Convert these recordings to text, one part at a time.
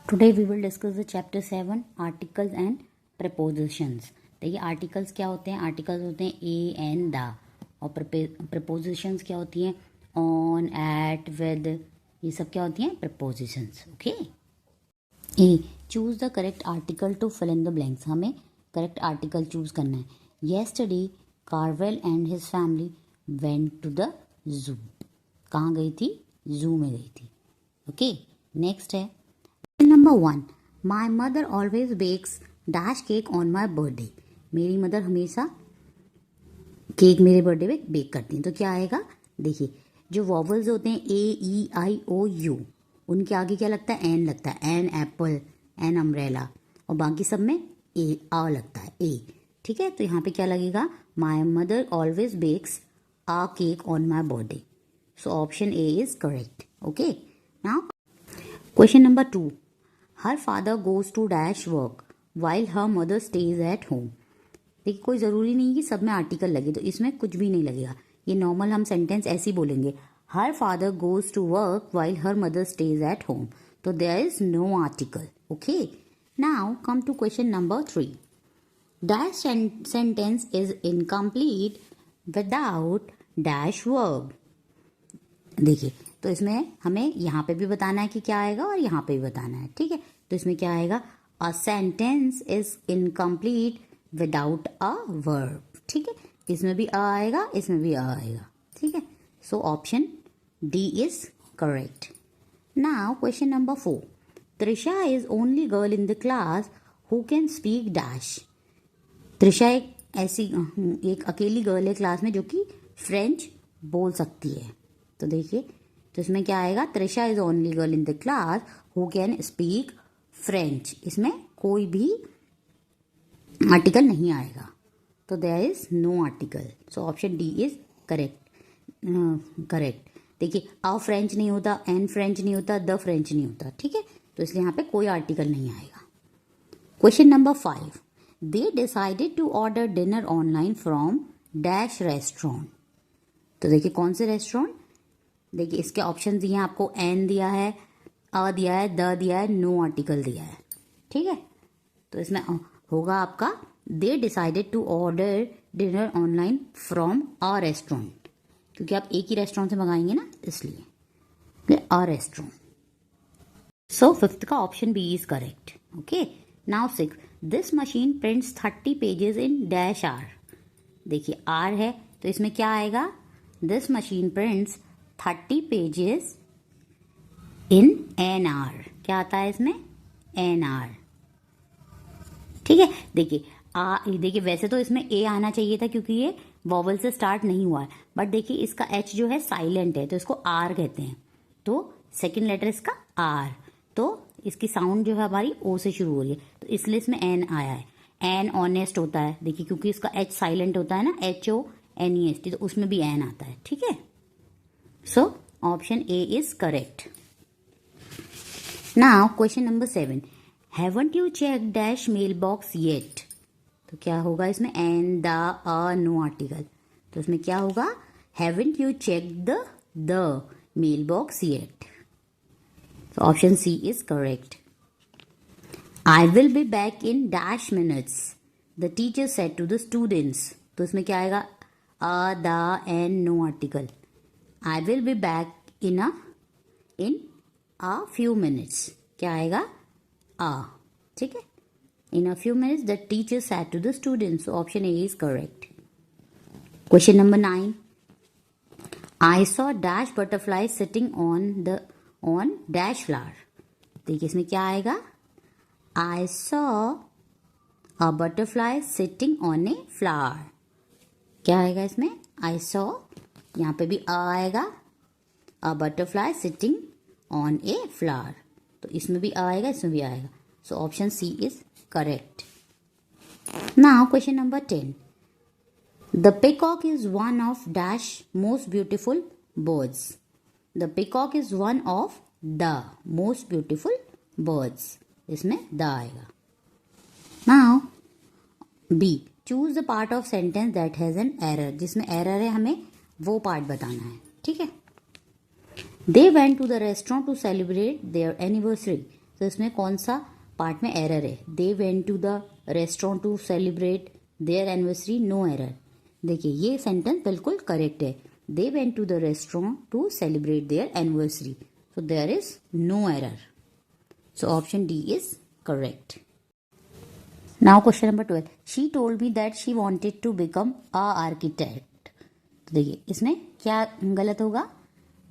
Today we will discuss the chapter 7 articles and prepositions. देखिए articles क्या होते हैं. आर्टिकल्स होते हैं ए एंड द, और प्रपोजिशंस क्या होती हैं ऑन, एट, विद. ये सब क्या होती हैं prepositions. Okay. A, choose the correct article to fill in the blanks. हमें करेक्ट आर्टिकल चूज करना है. Yesterday Carvel and his family went to the zoo. कहाँ गई थी? जू में गई थी. ओके. नेक्स्ट है number 1. My mother always bakes dash cake on my birthday. मेरी मदर हमेशा केक मेरे बर्थडे पे बेक करती हैं. तो क्या आएगा? देखिए जो वॉवल्स होते हैं ए ई आई ओ यू, उनके आगे क्या लगता है? एन लगता है. एन एप्पल, एन अम्ब्रेला, और बाकी सब में ए आ लगता है. ए. ठीक है. तो यहाँ पे क्या लगेगा? My mother always bakes a cake on my birthday. So option A is correct. Okay. Now question number 2. Her father goes to dash work while her mother stays at home. देखिए कोई ज़रूरी नहीं कि सब में आर्टिकल लगे, तो इसमें कुछ भी नहीं लगेगा. ये नॉर्मल हम सेंटेंस ऐसे ही बोलेंगे. Her father goes to work while her mother stays at home. तो there is no article. Okay. Now come to question number 3. Dash sentence is incomplete without dash verb. देखिए तो इसमें हमें यहाँ पे भी बताना है कि क्या आएगा और यहाँ पे भी बताना है. ठीक है. तो इसमें क्या आएगा? A sentence is incomplete without a verb. ठीक है. इसमें भी अ आएगा, इसमें भी अ आएगा. ठीक है. सो option D is correct. Now question number 4. Trisha is only girl in the class who can speak dash. Trisha एक अकेली गर्ल है क्लास में जो कि फ्रेंच बोल सकती है. तो देखिए तो इसमें क्या आएगा? Trisha is only girl in the class who can speak French. इसमें कोई भी आर्टिकल नहीं आएगा. तो there is no article. So option D is correct. देखिए अ फ्रेंच नहीं होता, एन फ्रेंच नहीं होता, द फ्रेंच नहीं होता. ठीक है. तो इसलिए यहाँ पे कोई आर्टिकल नहीं आएगा. Question number 5. They decided to order dinner online from dash restaurant. तो देखिए कौन से रेस्टोरेंट. देखिए इसके ऑप्शन दिए हैं आपको. एन दिया है, अ दिया है, द दिया है, नो आर्टिकल दिया है. ठीक है. तो इसमें होगा आपका they decided to order dinner online from a restaurant, क्योंकि आप एक ही रेस्टोरेंट से मंगाएंगे ना, इसलिए अ रेस्टोरेंट. सो 5th का option B is correct. Okay. Now 6. This machine prints 30 pages in dash hour. देखिए आर है तो इसमें क्या आएगा? This machine prints 30 pages in an hour. क्या आता है इसमें? An hour. ठीक है. देखिए वैसे तो इसमें ए आना चाहिए था क्योंकि ये वॉवल से स्टार्ट नहीं हुआ है, बट देखिए इसका एच जो है साइलेंट है तो इसको आर कहते हैं. तो सेकंड लेटर इसका आर, तो इसकी साउंड जो है हमारी ओ से शुरू हो रही है, तो इसलिए इसमें एन आया है. एन ऑनेस्ट होता है देखिए क्योंकि इसका एच साइलेंट होता है ना, HONEST, तो उसमें भी एन आता है. ठीक है. So option A is correct. Now question number 7. Haven't you checked dash mailbox yet? तो क्या होगा इसमें? An, the, a, no article. तो इसमें क्या होगा? Haven't you checked the mailbox yet? So option C is correct. I will be back in dash minutes. The teacher said to the students. तो इसमें क्या आएगा? A, the, an, no article. I will be back in a few minutes. क्या आएगा? ठीक है. In a few minutes the teacher said to the students. So option A is correct. Question number 9. I saw dash butterfly sitting on dash flower. देखिए इसमें क्या आएगा? I saw a butterfly sitting on a flower. क्या आएगा इसमें? I saw, यहाँ पे भी अ आएगा. A butterfly sitting on a flower. तो इसमें भी अ आएगा, इसमें भी आएगा. So option C is correct. Now question number 10. The peacock is one of dash most beautiful birds. The peacock is one of the most beautiful birds. इसमें the आएगा. Now B. Choose the part of sentence that has an error. जिसमें error है हमें वो part बताना है. ठीक है. They went to the restaurant to celebrate their anniversary. तो इसमें कौन सा पार्ट में एरर है? They went to the restaurant to celebrate their anniversary, no error. देखिए ये सेंटेंस बिल्कुल करेक्ट है। They went to the restaurant to celebrate their anniversary, so there is no error. So option D is correct. Now question number 12. She told me that she wanted to become a architect. तो देखिए इसमें क्या गलत होगा?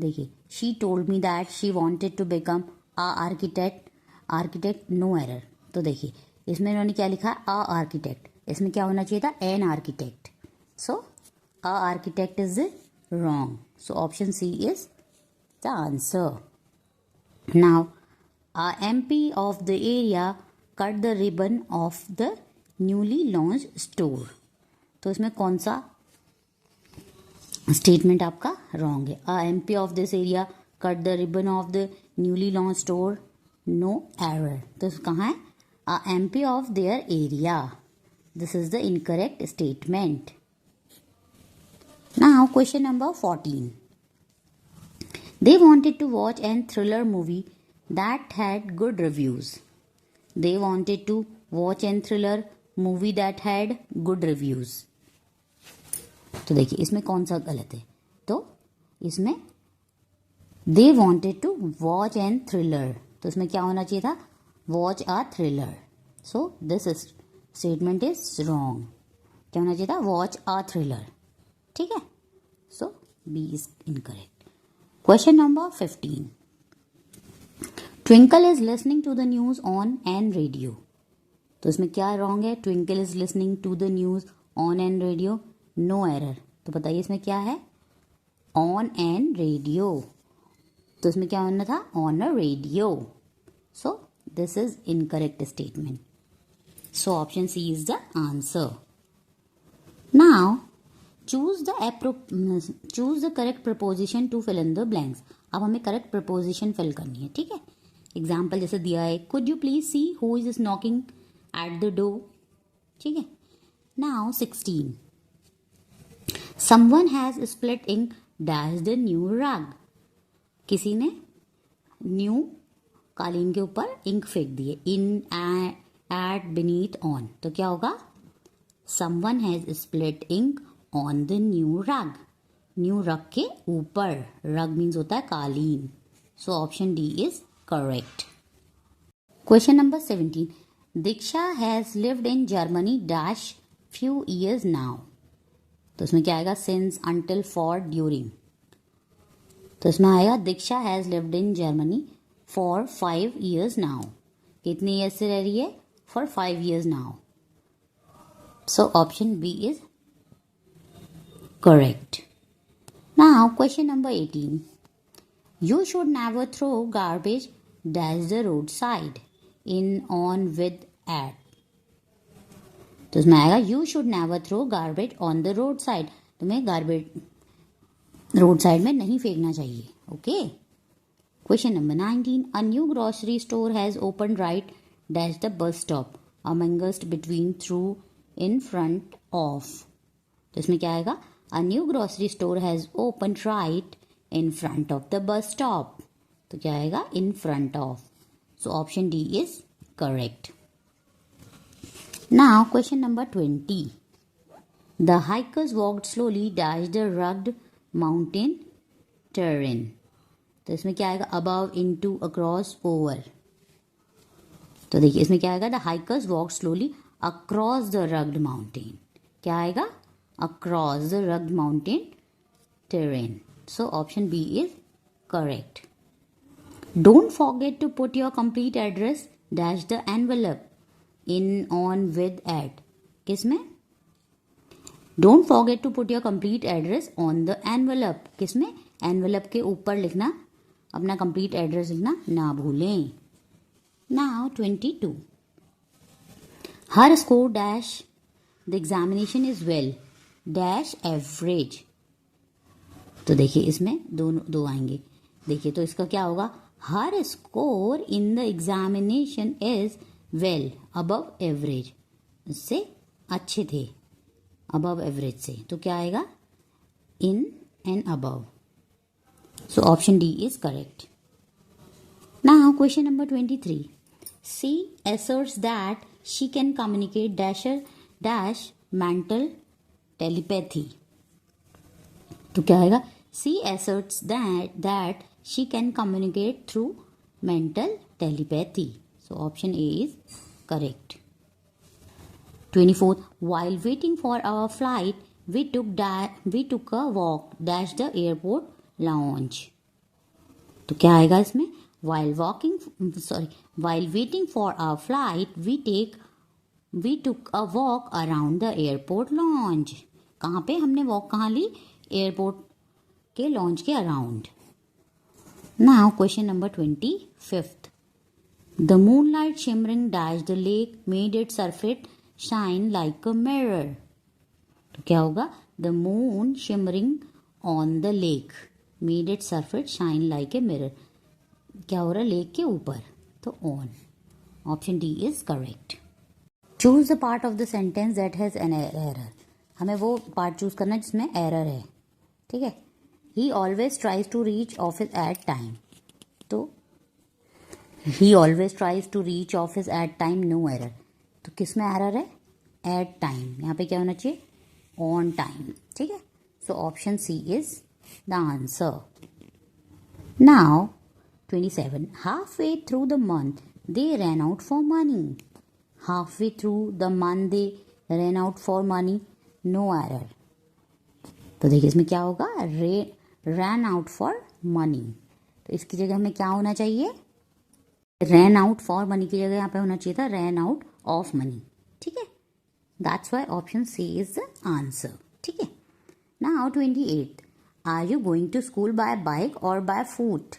देखिए she told me that she wanted to become a architect. Architect no error. तो देखिए इसमें इन्होंने क्या लिखा? a architect. इसमें क्या होना चाहिए था? an architect. So a architect is wrong. So option C is the answer. Now, a MP of the area cut the ribbon of the newly launched store. तो इसमें कौन सा स्टेटमेंट आपका रॉन्ग है? A MP of this area cut the ribbon of the newly launched store, no error. तो कहाँ है? A MP of their area. This is the incorrect statement. Now, question number 14. They wanted to watch a thriller movie that had good reviews. They wanted to watch a thriller movie that had good reviews. तो देखिए इसमें कौन सा गलत है? तो इसमें they wanted to watch a thriller. तो इसमें क्या होना चाहिए था? Watch a thriller. So this statement is wrong. क्या होना चाहिए था? Watch a thriller. ठीक है? So B is incorrect. Question number 15. Twinkle is listening to the news on an radio. तो इसमें क्या रॉन्ग है? Twinkle is listening to the news on an radio, no error. तो बताइए इसमें क्या है? On an radio. तो इसमें क्या होना था? On a radio. So this is incorrect statement. So option C is the answer. Now choose the correct preposition to fill in the blanks. अब हमें करेक्ट प्रपोजिशन फिल करनी है, ठीक है? एग्जाम्पल जैसे दिया है, could you please see who is knocking at the door, ठीक है? Now 16. Someone has split ink dash the new rug. किसी ने न्यू कालीन के ऊपर इंक फेंक दिए. In at beneath on. तो क्या होगा? Someone has split ink on the new rug. New rug के ऊपर. रग मीन्स होता है कालीन. So option D is correct. Question number 17. Diksha has lived in Germany dash few years now. तो इसमें क्या आएगा? Since, until, for, during. तो इसमें आएगा Diksha has lived in Germany for 5 years now. कितने ईयर्स से रह रही है? For 5 years now. So option B is correct. Now question number 18. You should never throw garbage dash the roadside, in, on, with, at. तो इसमें आएगा you should never throw garbage on the roadside. तुम्हें garbage road side में नहीं फेंकना चाहिए. Okay. Question number 19. A new grocery store has opened right dash the bus stop, amongst, between, through, in, front of. तो इसमें क्या आएगा? A new grocery store has opened right in front of the bus stop. तो क्या आएगा? In front of. So option D is correct. Now question number 20. The hikers walked slowly dash the rugged mountain terrain. तो इसमें क्या आएगा? Above, into, across, over. तो देखिए इसमें क्या आएगा? The hikers walked slowly across the rugged mountain. क्या आएगा? Across the rugged mountain terrain. So option B is correct. Don't forget to put your complete address dash the envelope, in, on, with, at. किसमें? Don't forget to put your complete address on the envelope. किसमें? envelope के ऊपर लिखना, अपना complete address लिखना ना भूलें. Now 22. Her score dash the examination is well dash average. तो देखिए इसमें दो आएंगे. देखिए तो इसका क्या होगा? Her score in the examination is well above average. इससे अच्छे थे, अबव एवरेज से. तो क्या आएगा? In and above. So option D is correct. Now question number 23. C asserts that she can communicate dash mental telepathy. तो क्या आएगा? C asserts that she can communicate through mental telepathy. So option A is correct. 24th, while waiting for our flight, we took a walk dash the airport lounge. तो क्या आएगा इसमें? While waiting for our flight, we took a walk around the airport lounge. कहाँ पे हमने walk कहाँ ली? Airport के launch के around. Now question number 25th. The moonlight shimmering dash the lake made its surface shine like a mirror. तो क्या होगा? The moon shimmering on the lake made its surface shine like a mirror. क्या हो रहा है lake के ऊपर? तो on. Option D is correct. Choose the part of the sentence that has an error. हमें वो पार्ट चूज करना है जिसमें एरर है. ठीक है. He always tries to reach office at time. तो he always tries to reach office at time, no error. तो किस में एरर है? At time. यहाँ पे क्या होना चाहिए? On time. ठीक है. So option C is the answer. Now 27. Halfway through the month, they ran out for money. Halfway through the month, they ran out for money. No error. तो देखिए इसमें क्या होगा? ran out for money. तो इसकी जगह हमें क्या होना चाहिए? ran out for money की जगह यहाँ पे होना चाहिए था ran out of money. ठीक है. That's why option C is the answer. ठीक है. Now 28. Are you going to school by bike or by foot?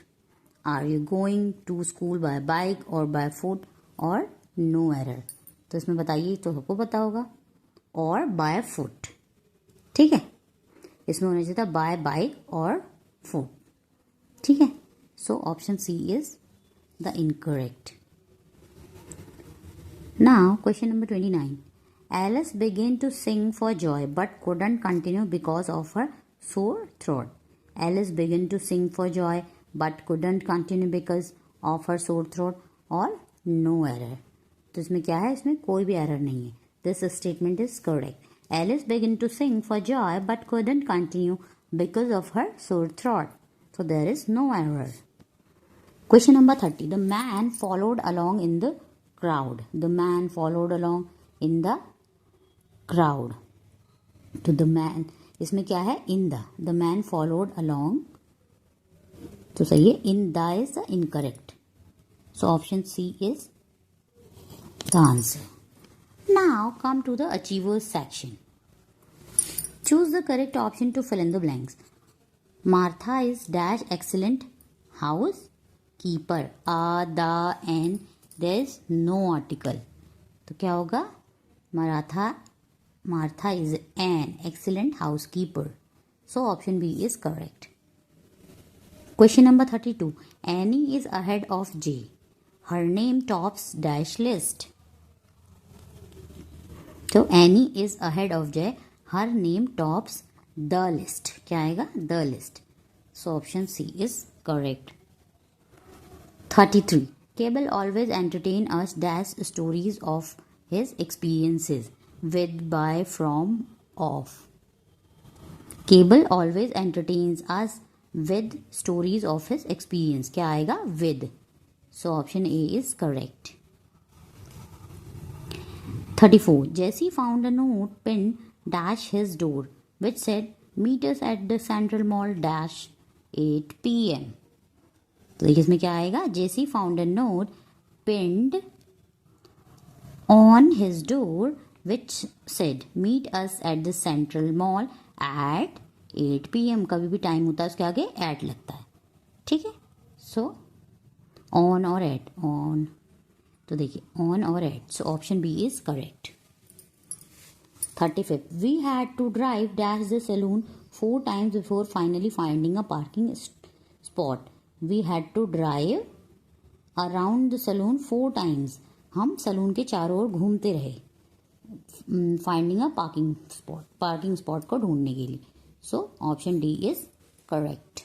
Are you going to school by bike or by foot or no error? तो इसमें बताइए तो सबको पता होगा. और by foot. ठीक है. इसमें होना चाहिए था by bike और foot. ठीक है. So option C is the incorrect. Now question number 29. Alice began to sing for joy but couldn't continue because of her sore throat. Alice began to sing for joy but couldn't continue because of her sore throat or no error. तो इसमें क्या है? इसमें कोई भी error नहीं है. This statement is correct. Alice began to sing for joy but couldn't continue because of her sore throat. So there is no error. Question number 30. The man followed along in the crowd. The man followed along in the crowd. तो the man इसमें क्या है? In the. The man followed along. तो सही है. In the is the incorrect. So option C is the answer. Now come to the achievers section. Choose the correct option to fill in the blanks. Martha is dash excellent housekeeper. The and there is no article. तो क्या होगा? Martha is an excellent housekeeper. So option B is correct. Question number 32. Annie is ahead of J. Her name tops dash list. So Annie is ahead of J. Her name tops the list. क्या आएगा? The list. So option C is correct. 33. Cable always entertain us dash stories of his experiences with, by, from, of. Cable always entertains us with stories of his experience. क्या आएगा? With. So option A is correct. 34. Jesse found a note pinned dash his door which said meet us at the Central Mall dash 8 p.m. तो देखिए इसमें क्या आएगा? Jesse found a note pinned on his door which said meet us at the Central Mall at 8 p.m. कभी भी time होता है उसके आगे at लगता है. ठीक है. So on और at. On. तो देखिए on और at. So option B is correct. 35. We had to drive dash the saloon 4 times before finally finding a parking spot. We had to drive around the saloon 4 times. हम salon के चारों ओर घूमते रहे finding a parking spot को ढूंढने के लिए. सो option D is correct.